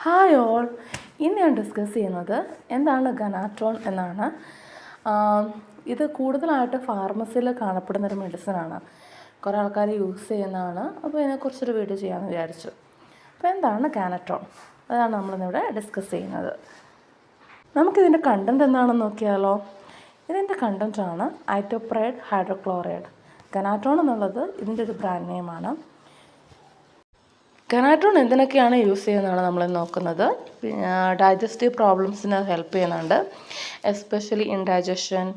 Hi all, ഇന്ന് ഞാൻ discuss ചെയ്യുന്നത് എന്താണ് ഗനാട്രോൺ എന്നാണ്. ഇത് കൂടുതലായിട്ട് ഫാർമസിയിൽ കാണപ്പെടുന്നൊരു മെഡിസിനാണ്. കുറേ ആൾക്കാർ യൂസ് ചെയ്യുന്നതാണ്. അപ്പോൾ ഇതിനെക്കുറിച്ചൊരു വീഡിയോ ചെയ്യാമെന്ന് വിചാരിച്ചു. അപ്പോൾ എന്താണ് ഗനാട്രോൺ, അതാണ് നമ്മളിന്നിവിടെ ഡിസ്കസ് ചെയ്യുന്നത്. നമുക്കിതിൻ്റെ കണ്ടൻറ്റ് എന്താണെന്ന് നോക്കിയാലോ. ഇതിൻ്റെ കണ്ടൻറ്റാണ് ഐറ്റോപ്രൈഡ് ഹൈഡ്രോക്ലോറൈഡ്. ഗനാട്രോൺ എന്നുള്ളത് ഇതിൻ്റെ ഒരു ബ്രാൻഡ് നെയിമാണ്. ഗനാട്രോൺ എന്തിനൊക്കെയാണ് യൂസ് ചെയ്യുന്നതാണ് നമ്മൾ നോക്കുന്നത്. ഡൈജസ്റ്റീവ് പ്രോബ്ലംസിന് ഹെൽപ്പ് ചെയ്യുന്നുണ്ട്, especially indigestion,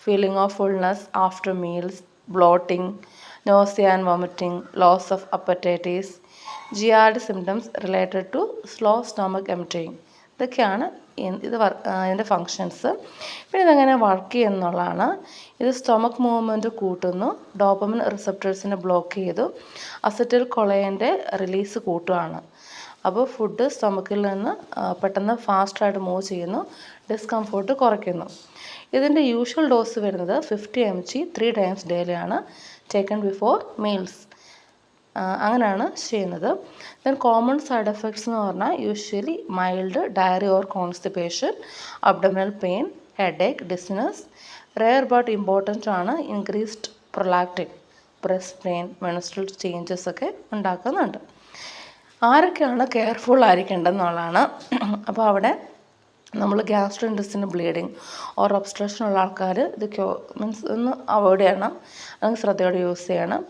feeling of fullness after meals, bloating, nausea and vomiting, loss of appetites, GERD symptoms related to slow stomach emptying. ഇതൊക്കെയാണ് ഇതിൻ്റെ ഫങ്ഷൻസ്. പിന്നെ ഇതെങ്ങനെ വർക്ക് ചെയ്യുന്നുള്ളതാണ്. ഇത് സ്റ്റൊമക് മൂവ്മെൻറ്റ് കൂട്ടുന്നു, ഡോപ്പമിൻ റിസപ്റ്റേഴ്സിനെ ബ്ലോക്ക് ചെയ്തു, അസറ്റൈൽ കൊളൈൻ്റെ റിലീസ് കൂട്ടുകയാണ്. അപ്പോൾ ഫുഡ് സ്റ്റൊമക്കിൽ നിന്ന് പെട്ടെന്ന് ഫാസ്റ്റായിട്ട് മൂവ് ചെയ്യുന്നു, ഡിസ്കംഫോർട്ട് കുറയ്ക്കുന്നു. ഇതിൻ്റെ യൂഷ്വൽ ഡോസ് വരുന്നത് 50 mg 3 times ഡെയിലി ആണ്, ടേക്കൺ ബിഫോർ മീൽസ്. അങ്ങനെയാണ് ചെയ്യുന്നത്. ദെൻ കോമൺ സൈഡ് എഫക്ട്സ് എന്ന് പറഞ്ഞാൽ usually mild diarrhoea or constipation, abdominal pain, headache, dizziness. Rare but important ആണ് increased prolactin, breast pain, menstrual changes ഒക്കെ ഉണ്ടാക്കുന്നുണ്ട്. ആരൊക്കെയാണ് കെയർഫുൾ ആയിരിക്കേണ്ടതെന്നുള്ളതാണ്. അപ്പോൾ അവിടെ നമ്മൾ ഗ്യാസ്ട്രോ ഇൻറ്റെസ്റ്റിന് ബ്ലീഡിങ് ഓർ ഒബ്സ്ട്രക്ഷൻ ഉള്ള ആൾക്കാർ ഇത് ഒന്ന് അവോയ്ഡ് ചെയ്യണം, അല്ലെങ്കിൽ ശ്രദ്ധയോടെ യൂസ് ചെയ്യണം.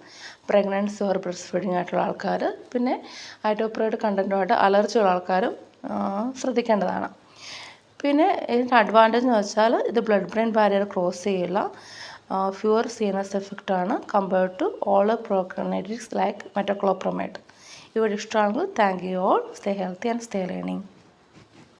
പ്രഗ്നൻസി ഓർ ബ്രസ്റ്റ് ഫീഡിങ് ആയിട്ടുള്ള ആൾക്കാർ, പിന്നെ ഐറ്റോപ്രൈഡ് കണ്ടൻറ്റുമായിട്ട് അലർജി ഉള്ള ആൾക്കാരും ശ്രദ്ധിക്കേണ്ടതാണ്. പിന്നെ ഇതിൻ്റെ അഡ്വാൻറ്റേജ് എന്ന് വെച്ചാൽ ഇത് ബ്ലഡ് ബ്രെയിൻ ബാരിയർ ക്രോസ് ചെയ്യില്ല, ഫ്യൂവർ CNS എഫക്റ്റാണ് compared to all prokinetics like metoclopramide. ഇവിടെ ഇഷ്ടമാണെങ്കിൽ thank you all. Stay healthy and stay learning.